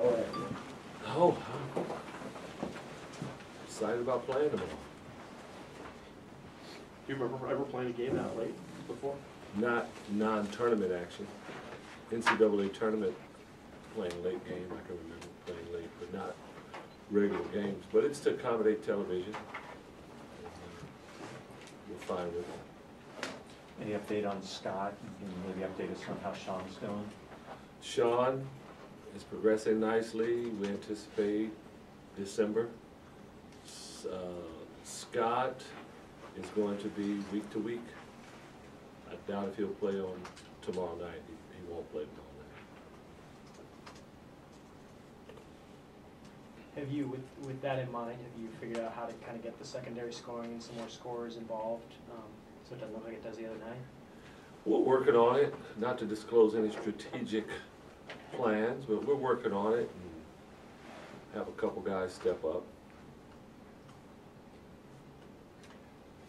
Oh, I'm excited about playing tomorrow. Do you remember ever playing a game that late before? Not non-tournament action. NCAA tournament, playing late game, I can remember playing late, but not regular games. But it's to accommodate television. We're fine with it. Any update on Scott? Can you maybe update us on how Sean's doing? Sean is progressing nicely. We anticipate December. Scott is going to be week to week. I doubt if he'll play on tomorrow night. He won't play tomorrow night. Have you, with that in mind, have you figured out how to kind of get the secondary scoring and some more scorers involved, so it doesn't look like it does the other night? We're working on it, not to disclose any strategic plans, but we're working on it and have a couple guys step up.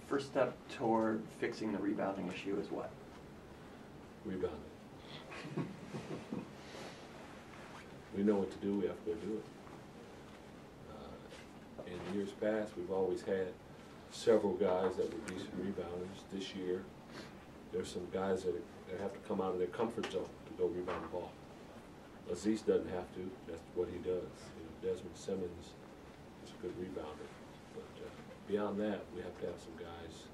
First step toward fixing the rebounding issue is what? Rebounding. We know what to do, we have to go do it. In years past, we've always had several guys that were decent rebounders. This year, there's some guys that have to come out of their comfort zone to go rebound the ball. Aziz doesn't have to, that's what he does. You know, Desmond Simmons is a good rebounder. But beyond that, we have to have some guys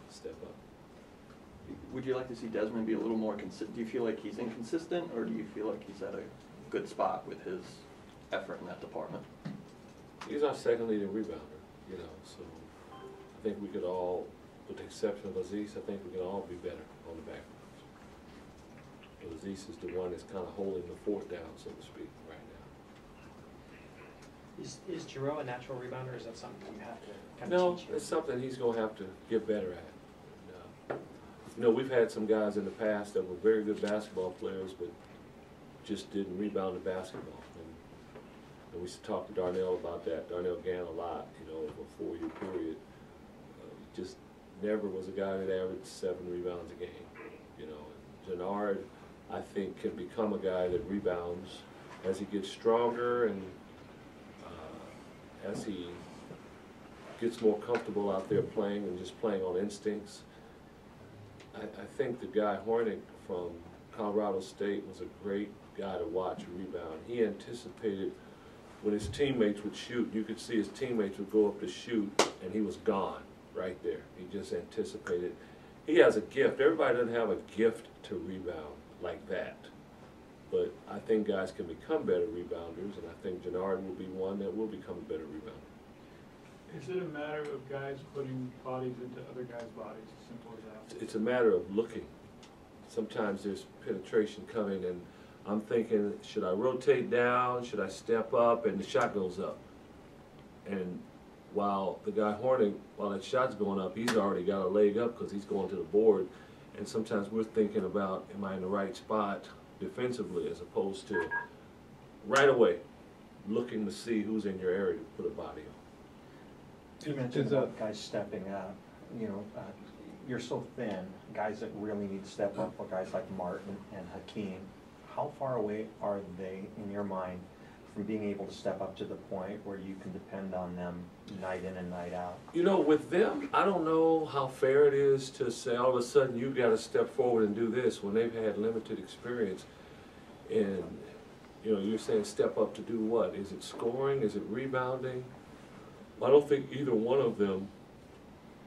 step up. Would you like to see Desmond be a little more consistent? Do you feel like he's inconsistent, or do you feel like he's at a good spot with his effort in that department? He's our second leading rebounder, you know, so I think we could all, with the exception of Aziz, I think we can all be better on the back. But Aziz is the one that's kind of holding the fort down, so to speak, right now. Is Jerome a natural rebounder, or is that something you have to kind No, of teach him? it's something he's going to have to get better at. And, you know, we've had some guys in the past that were very good basketball players, but just didn't rebound the basketball. And we used to talk to Darnell about that, Darnell Gann, a lot, you know, over a 4-year period. Just never was a guy that averaged 7 rebounds a game, you know. And Jannard, I think, can become a guy that rebounds as he gets stronger and as he gets more comfortable out there playing and just playing on instincts. I think the guy Hornick from Colorado State was a great guy to watch rebound. He anticipated when his teammates would shoot, you could see his teammates would go up to shoot and he was gone right there. He just anticipated. He has a gift. Everybody doesn't have a gift to rebound like that. But I think guys can become better rebounders, and I think Jannard will be one that will become a better rebounder. Is it a matter of guys putting bodies into other guys' bodies, as simple as that? It's a matter of looking. Sometimes there's penetration coming, and I'm thinking, should I rotate down? Should I step up? And the shot goes up. And while the guy Hornick, while that shot's going up, he's already got a leg up because he's going to the board. And sometimes we're thinking about, am I in the right spot defensively, as opposed to right away looking to see who's in your area to put a body on. You mentioned about guys stepping up. You know, you're so thin. Guys that really need to step up are guys like Martin and Hakeem. How far away are they, in your mind, from being able to step up to the point where you can depend on them night in and night out? You know, with them, I don't know how fair it is to say all of a sudden you've got to step forward and do this when they've had limited experience. And, you know, you're saying step up to do what? Is it scoring? Is it rebounding? I don't think either one of them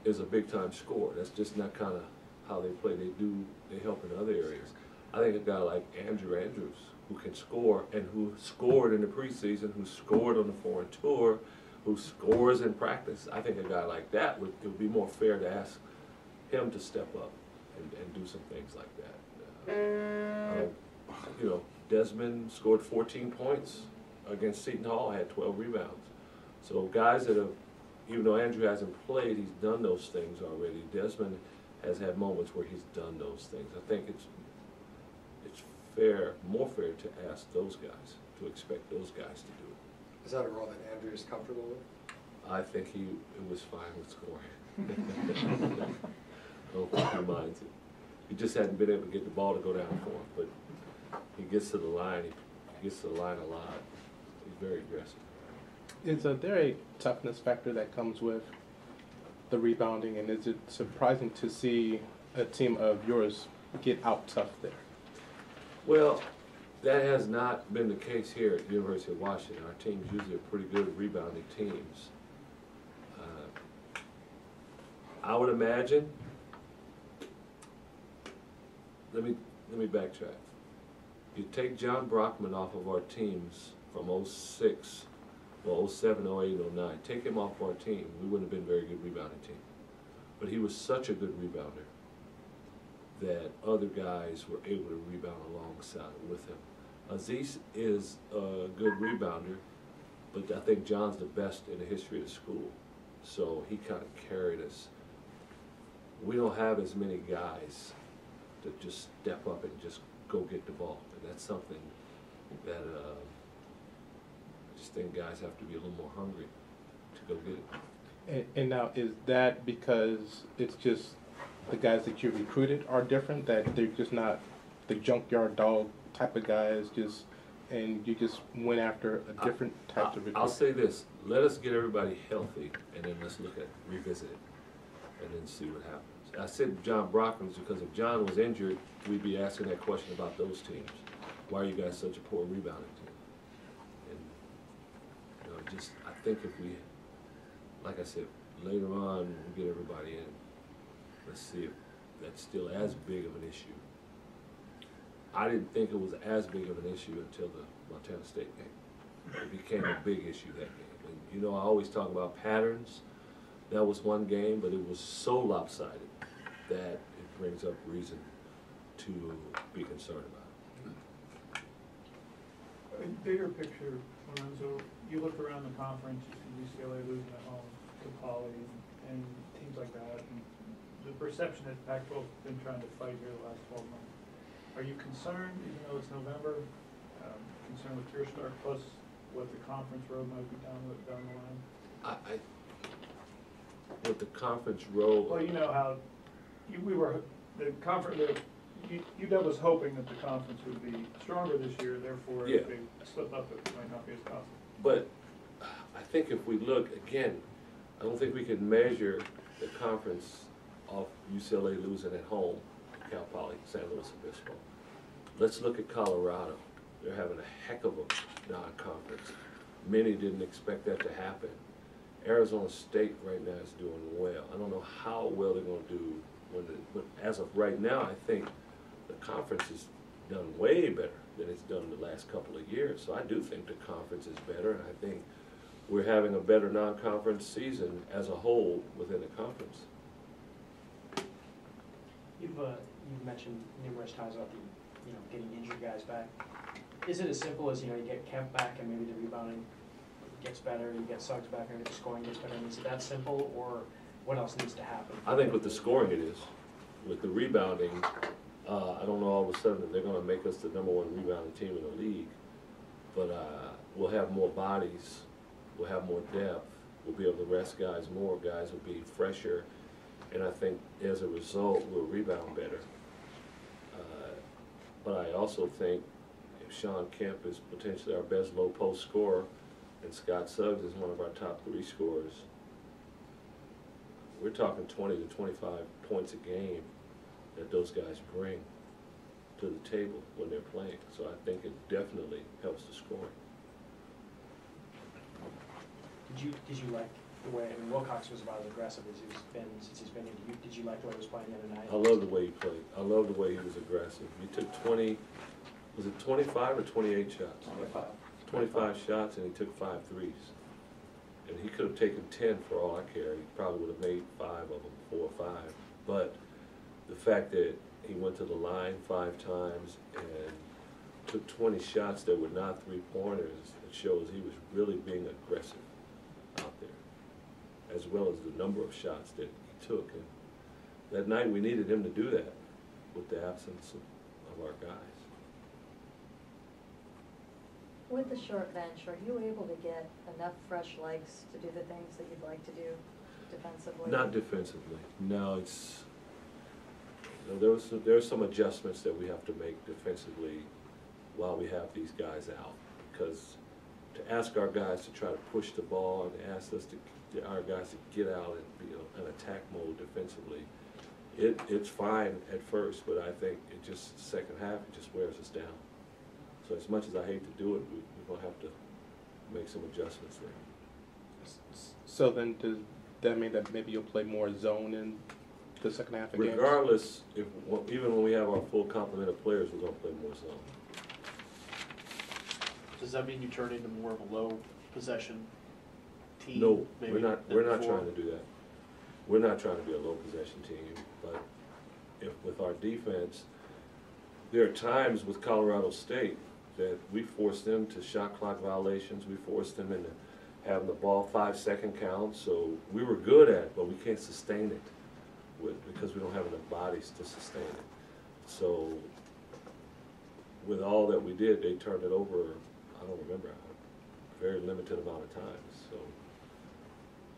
is a big-time scorer. That's just not kind of how they play. They help in other areas. I think a guy like Andrew Andrews, who can score and who scored in the preseason, who scored on the foreign tour, who scores in practice, I think a guy like that, it would be more fair to ask him to step up and do some things like that. You know, Desmond scored 14 points against Seton Hall, had 12 rebounds. So guys that have, even though Andrew hasn't played, he's done those things already. Desmond has had moments where he's done those things. I think it's fair, more fair to ask those guys, to expect those guys to do it. Is that a role that Andrew is comfortable with? I think it was fine with scoring. I don't think he minds it. He just hadn't been able to get the ball to go down for him, but he gets to the line. He gets to the line a lot. He's very aggressive. Is there a toughness factor that comes with the rebounding, and is it surprising to see a team of yours get out tough there? Well, that has not been the case here at the University of Washington. Our teams usually are pretty good at rebounding teams. I would imagine, let me backtrack. You take John Brockman off of our teams from 06, well 07, 08, 09. Take him off our team, we wouldn't have been a very good rebounding team. But he was such a good rebounder that other guys were able to rebound alongside with him. Aziz is a good rebounder, but I think John's the best in the history of the school. So he kind of carried us. We don't have as many guys that just step up and just go get the ball. And that's something that I just think guys have to be a little more hungry to go get it. And now, is that because it's just the guys that you recruited are different, that they're just not the junkyard dog type of guys, just, and you just went after a different type of recruit? I'll say this, let us get everybody healthy, and then let's revisit it, and then see what happens. I said John Brockman's because if John was injured, we'd be asking that question about those teams. Why are you guys such a poor rebounding team? And, you know, just, I think if we, like I said, later on, we'll get everybody in. Let's see if that's still as big of an issue. I didn't think it was as big of an issue until the Montana State game. It became a big issue that game. And you know, I always talk about patterns. That was one game, but it was so lopsided that it brings up reason to be concerned about. In bigger picture, Lorenzo, you look around the conference, you see UCLA losing at home to Poly and teams like that, and the perception that Pac-12 has been trying to fight here the last 12 months. Are you concerned, even though it's November, concerned with your start, plus what the conference road might be down the line? With the conference road. Well, you know how UW was hoping that the conference would be stronger this year, therefore Yeah. if they slip up, it might not be as possible. But I think if we look, again, I don't think we can measure the conference off UCLA losing at home, Cal Poly, San Luis Obispo. Let's look at Colorado. They're having a heck of a non-conference. Many didn't expect that to happen. Arizona State right now is doing well. I don't know how well they're going to do but as of right now, I think the conference has done way better than it's done the last couple of years. So I do think the conference is better, and I think we're having a better non-conference season as a whole within the conference. You've mentioned numerous times about the getting injured guys back. Is it as simple as you get Kemp back and maybe the rebounding gets better, you get Suggs back and the scoring gets better? Is it that simple, or what else needs to happen? I think with the scoring it is. With the rebounding, I don't know all of a sudden that they're going to make us the #1 rebounding team in the league, but we'll have more bodies, we'll have more depth, we'll be able to rest guys more, guys will be fresher, and I think as a result we'll rebound better. But I also think if Sean Kemp is potentially our best low post scorer and Scott Suggs is one of our top 3 scorers, we're talking 20 to 25 points a game that those guys bring to the table when they're playing. So I think it definitely helps the scoring. Did you like the way, Wilcox was about as aggressive as he's been since he's been here. Did you like the way he was playing the other night? I love the way he played. I love the way he was aggressive. He took 20, was it 25 or 28 shots? 25 shots, and he took 5 threes. And he could have taken 10 for all I care. He probably would have made 5 of them, 4 or 5. But the fact that he went to the line 5 times and took 20 shots that were not 3-pointers, it shows he was really being aggressive out there, as well as the number of shots that he took. And that night we needed him to do that with the absence of our guys. With the short bench, are you able to get enough fresh legs to do the things that you'd like to do defensively? Not defensively. No, it's there are some adjustments that we have to make defensively while we have these guys out, because to ask our guys to try to push the ball and ask us to get our guys to get out and be in attack mode defensively. It's fine at first, but I think it just, second half, it just wears us down. So as much as I hate to do it, we're gonna have to make some adjustments there. So then does that mean that maybe you'll play more zone in the second half of games? Regardless, even when we have our full complement of players, we're gonna play more zone. Does that mean you turn into more of a low possession team? No, maybe we're not than before? trying to do that. We're not trying to be a low possession team, but with our defense, there are times with Colorado State that we force them to shot clock violations, we force them into having the ball 5-second count, so we were good at it, but we can't sustain it because we don't have enough bodies to sustain it. So with all that we did, they turned it over, I don't remember, a very limited amount of times. So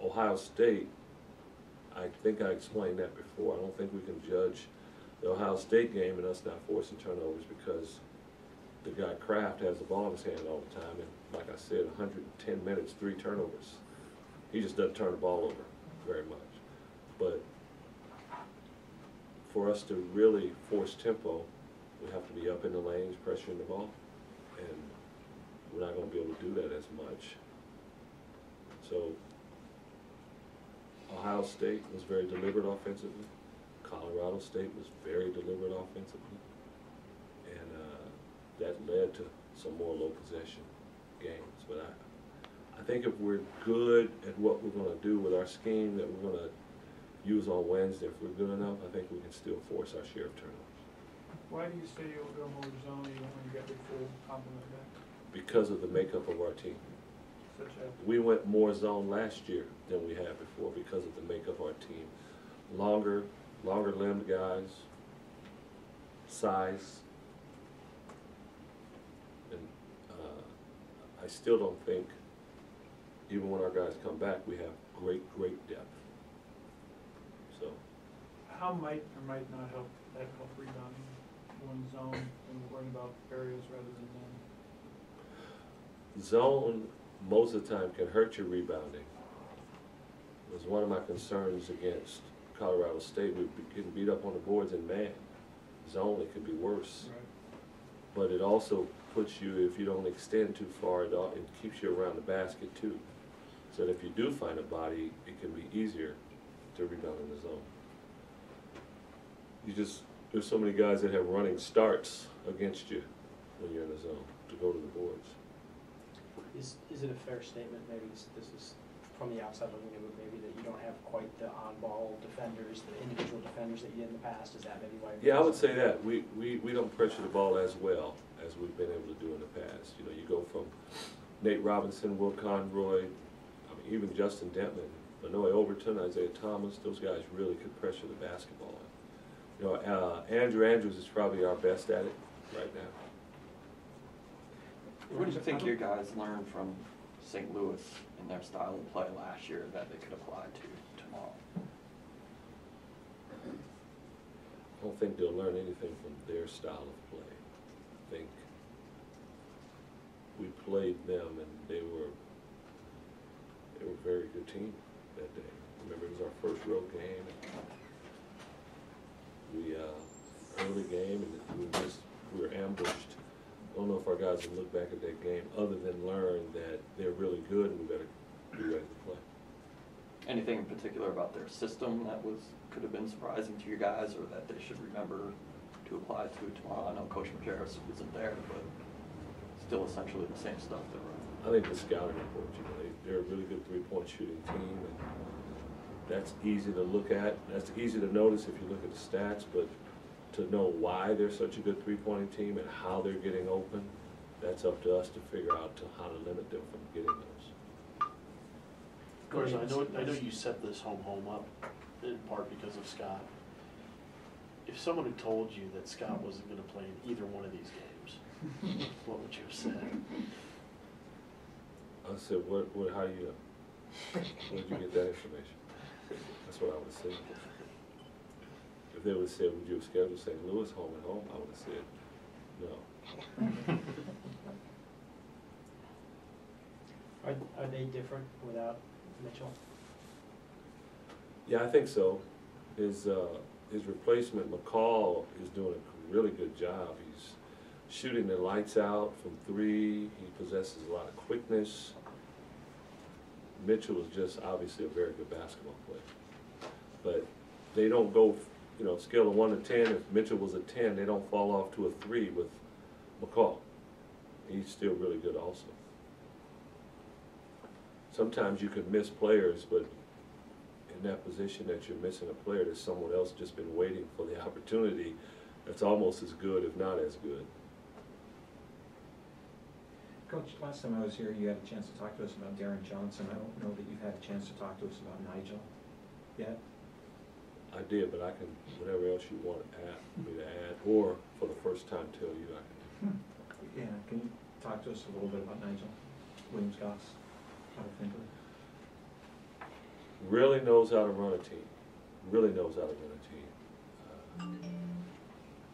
Ohio State, I think I explained that before. I don't think we can judge the Ohio State game and us not forcing turnovers because the guy Kraft has the ball in his hand all the time, and like I said, 110 minutes, 3 turnovers. He just doesn't turn the ball over very much. But for us to really force tempo, we have to be up in the lanes, pressuring the ball, and we're not going to be able to do that as much. So Ohio State was very deliberate offensively. Colorado State was very deliberate offensively. And that led to some more low possession games. But I think if we're good at what we're going to do with our scheme that we're going to use on Wednesday, if we're good enough, I think we can still force our share of turnovers. Why do you say you'll go more zone even when you got the full complement back? Because of the makeup of our team. Such a, We went more zone last year than we had before because of the makeup of our team. Longer limbed guys, size, and I still don't think, even when our guys come back, we have great depth. So, how might or might not help rebounding one zone and worrying about areas rather than them? zone most of the time can hurt your rebounding. It was one of my concerns against Colorado State. We were getting beat up on the boards in man. Zone, it could be worse. Right. But it also puts you, if you don't extend too far, it keeps you around the basket too. So that if you do find a body, it can be easier to rebound in the zone. There's so many guys that have running starts against you when you're in the zone to go to the boards. Is it a fair statement, maybe this is from the outside looking at it, maybe that you don't have quite the on-ball defenders, the individual defenders that you did in the past? Is that maybe why? Yeah, I would say that. We don't pressure the ball as well as we've been able to do in the past. You know, you go from Nate Robinson, Will Conroy, even Justin Dentman, Manoy Overton, Isaiah Thomas, those guys really could pressure the basketball. You know, Andrew Andrews is probably our best at it right now. What do you think your guys learned from St. Louis in their style of play last year that they could apply to tomorrow? I don't think they'll learn anything from their style of play. I think we played them and they were a very good team that day. Remember, it was our first road game. We early game and we were ambushed. I don't know if our guys will look back at that game other than learn that they're really good and we better be ready to play. Anything in particular about their system that could have been surprising to you guys, or that they should remember to apply to tomorrow? I know Coach McHarris isn't there, but still essentially the same stuff they're running. I think the scouting report, you know, they're a really good three-point shooting team, and that's easy to look at. That's easy to notice if you look at the stats, but to know why they're such a good three-pointing team and how they're getting open, that's up to us to figure out how to limit them from getting those. Coach, I know you set this home up in part because of Scott. If someone had told you that Scott wasn't going to play in either one of these games, what would you have said? I said, how do you know? Where did you get that information? That's what I would have said. If they would have said, would you have scheduled St. Louis home and home, I would have said, no. made different without Mitchell? Yeah, I think so. His replacement, McCall, is doing a really good job. He's shooting the lights out from three. He possesses a lot of quickness. Mitchell is just obviously a very good basketball player. But they don't go, you know, scale of 1 to 10. If Mitchell was a 10, they don't fall off to a 3 with McCall. He's still really good also. Sometimes you can miss players, but in that position that you're missing a player, there's someone else just been waiting for the opportunity that's almost as good, if not as good. Coach, last time I was here, you had a chance to talk to us about Darren Johnson. I don't know that you've had a chance to talk to us about Nigel yet. I did, but I can, whatever else you want me to add, or for the first time tell you, I can. Yeah, can you talk to us a little bit about Nigel Williams-Goss? How to think of it? Really knows how to run a team. Really knows how to run a team.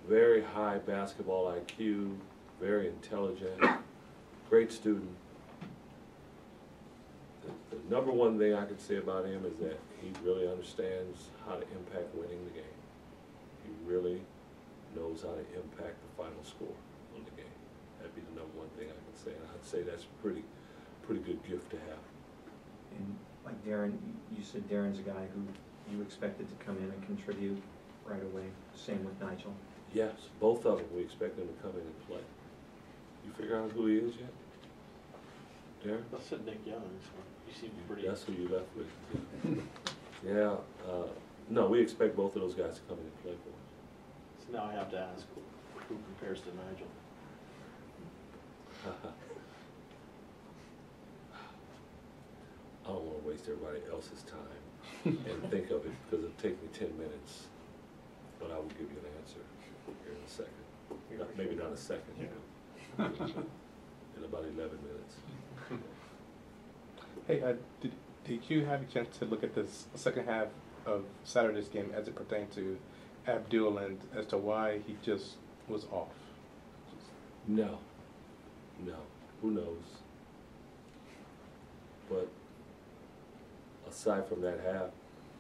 Very high basketball IQ, very intelligent, great student. The number one thing I can say about him is that he really understands how to impact winning the game. He really knows how to impact the final score on the game. That'd be the number one thing I can say, and I'd say that's a pretty good gift to have. And like Darren, you said Darren's a guy who you expected to come in and contribute right away. Same with Nigel. Yes, both of them, we expect them to come in and play. You figure out who he is yet? Darren? I said Nick Young, so you seem pretty. That's who you left with. Yeah, no, we expect both of those guys to come in and play for us. So now I have to ask, who compares to Nigel? I don't want to waste everybody else's time and think of it, because it'll take me 10 minutes. But I will give you an answer here in a second. Maybe not a second, in about 11 minutes. Hey, did you have a chance to look at this second half of Saturday's game as it pertained to Abdul and as to why he just was off? No. Who knows? But aside from that half,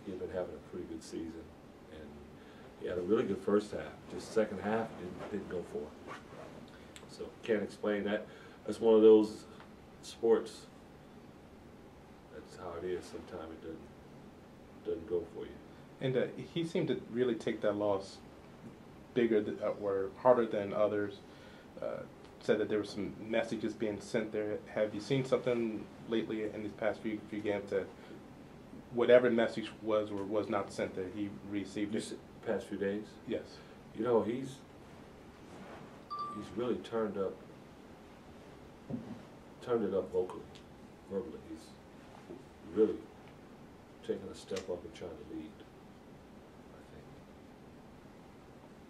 he's been having a pretty good season, and he had a really good first half. Just second half didn't go for him. So can't explain that. That's one of those sports. That's how it is. Sometimes it doesn't go for you. And he seemed to really take that loss bigger or harder than others. Said that there were some messages being sent there. Have you seen something lately in these past few games that whatever message was or was not sent that he received it? Past few days? Yes. You know, he's really turned it up verbally. He's really taken a step up and trying to lead, I think.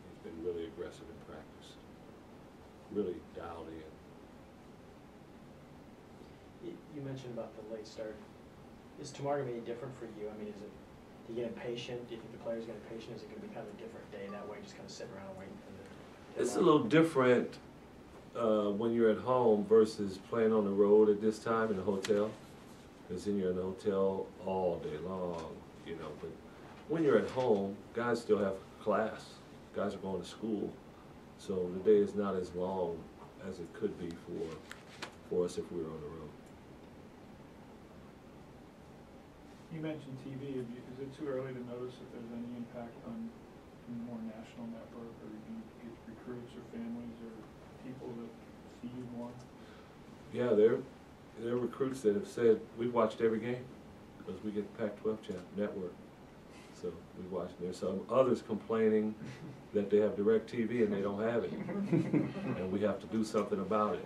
He's been really aggressive in practice, really dialed in. You mentioned about the late start. Is tomorrow going to be any different for you? I mean, do you get impatient? Do you think the players get impatient? Is it going to be kind of a different day that way, just kind of sitting around waiting for the It's a little different when you're at home versus playing on the road at this time in the hotel. Because then you're in the hotel all day long, you know. But when you're at home, guys still have class. Guys are going to school. So the day is not as long as it could be for us if we were on the road. You mentioned TV. Is it too early to notice if there's any impact on more national network, or you get recruits or families or people that see you more? Yeah, there are recruits that have said, we've watched every game because we get the Pac-12 network. So we watch. There's some others complaining that they have DirecTV and they don't have it. And we have to do something about it.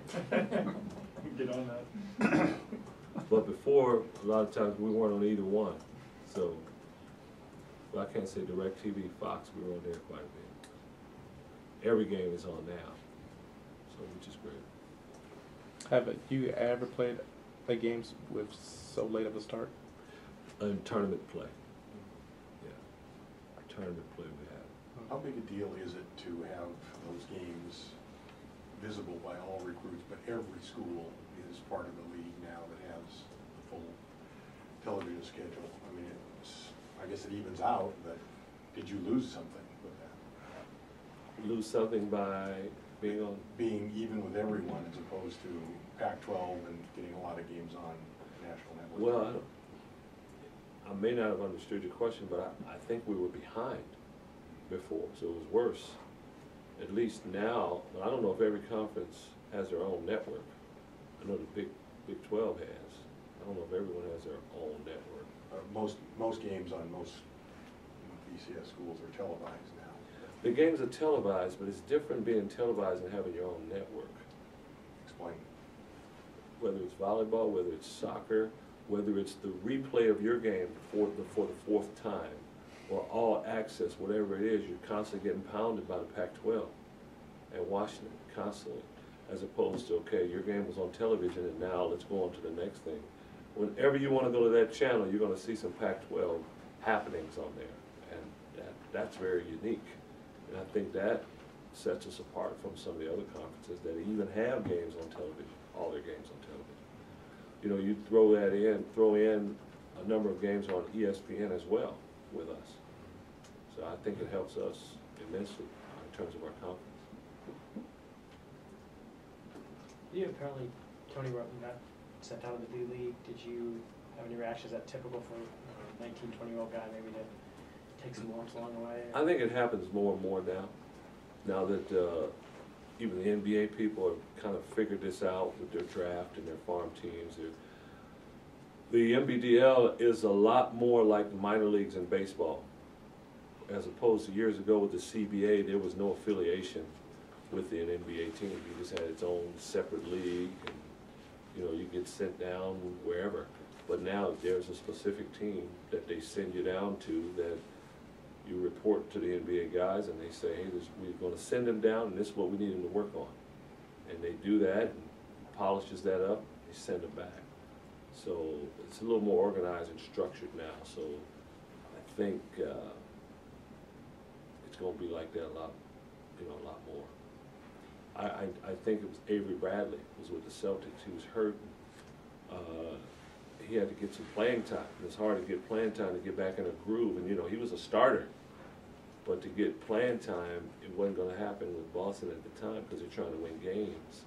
Get on that. But before, a lot of times we weren't on either one. So, well, I can't say DirecTV, Fox, we were on there quite a bit. Every game is on now, so which is great. Have you ever played a game with so late of a start? In tournament play. Yeah. Tournament play we have. How big a deal is it to have those games visible by all recruits, but every school is part of the league now that has full television schedule. I mean, I guess it evens out, but did you lose something with that? Lose something by being on? Being even with everyone as opposed to Pac-12 and getting a lot of games on national network. Well, I may not have understood your question, but I think we were behind before, so it was worse. At least now, I don't know if every conference has their own network. I know the Big 12 has. I don't know if everyone has their own network. Most games on most BCS schools are televised now. The games are televised, but it's different being televised and having your own network. Explain. Whether it's volleyball, whether it's soccer, whether it's the replay of your game for the fourth time, or all access, whatever it is, you're constantly getting pounded by the Pac-12 and watching it constantly, as opposed to, okay, your game was on television and now let's go on to the next thing. Whenever you want to go to that channel, you're going to see some Pac-12 happenings on there, and that's very unique. And I think that sets us apart from some of the other conferences that even have games on television, all their games on television. You know, you throw in a number of games on ESPN as well with us. So I think it helps us immensely in terms of our conference. You apparently, Tony got sent out of the B League. Did you have any reactions? Is that typical for a 19, 20-year-old guy maybe to take some lumps along the way? I think it happens more and more now. Now that even the NBA people have kind of figured this out with their draft and their farm teams. The NBDL is a lot more like the minor leagues in baseball. As opposed to years ago with the CBA, there was no affiliation with the NBA team. You just had its own separate league, and you know, you get sent down wherever. But now there's a specific team that they send you down to, that you report to the NBA guys, and they say, hey, we're going to send them down, and this is what we need them to work on. And they do that, and polishes that up, they send them back. So it's a little more organized and structured now. So I think it's going to be like that a lot more. I think it was Avery Bradley was with the Celtics. He was hurt. He had to get some playing time. It's hard to get playing time to get back in a groove. And you know, he was a starter, but to get playing time, it wasn't going to happen with Boston at the time because they're trying to win games.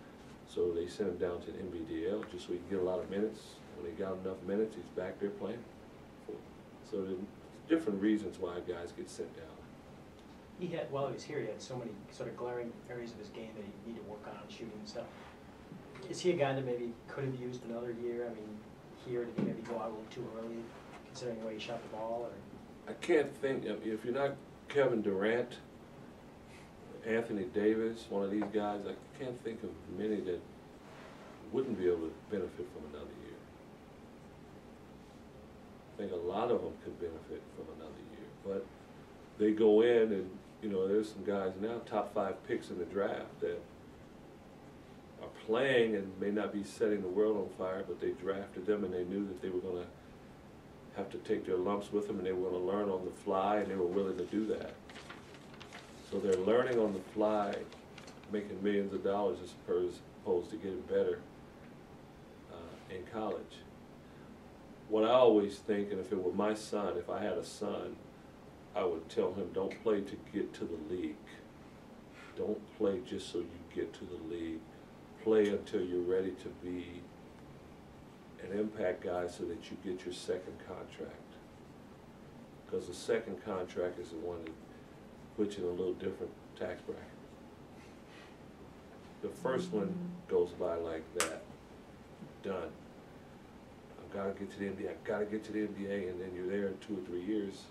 So they sent him down to the NBDL just so he could get a lot of minutes. When he got enough minutes, he's back there playing. So there's different reasons why guys get sent down. He had, while he was here, he had so many sort of glaring areas of his game that he needed to work on, shooting and stuff. Is he a guy that maybe could have used another year? I mean, here, did he maybe go out a little too early, considering the way he shot the ball? Or? I can't think, if you're not Kevin Durant, Anthony Davis, one of these guys, I can't think of many that wouldn't be able to benefit from another year. I think a lot of them could benefit from another year, but they go in and, you know, there's some guys now, top 5 picks in the draft, that are playing and may not be setting the world on fire, but they drafted them and they knew that they were going to have to take their lumps with them, and they were going to learn on the fly, and they were willing to do that. So they're learning on the fly, making millions of dollars as opposed to getting better in college. What I always think, and if it were my son, if I had a son, I would tell him, don't play to get to the league. Don't play just so you get to the league. Play until you're ready to be an impact guy so that you get your second contract. Because the second contract is the one that puts you in a little different tax bracket. The first one goes by like that, done. I've got to get to the NBA, I've got to get to the NBA, and then you're there in 2 or 3 years.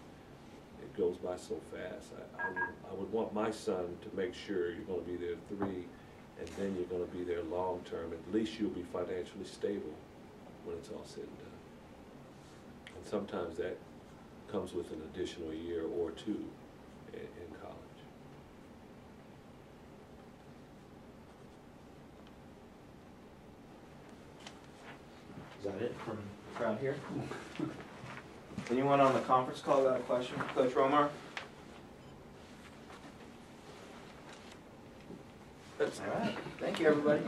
It goes by so fast. I would want my son to make sure you're going to be there 3, and then you're going to be there long term. At least you'll be financially stable when it's all said and done. And sometimes that comes with an additional year or 2 in college. Is that it from the crowd here? Anyone on the conference call got a question? Coach Romar? That's All right. Thank you, everybody.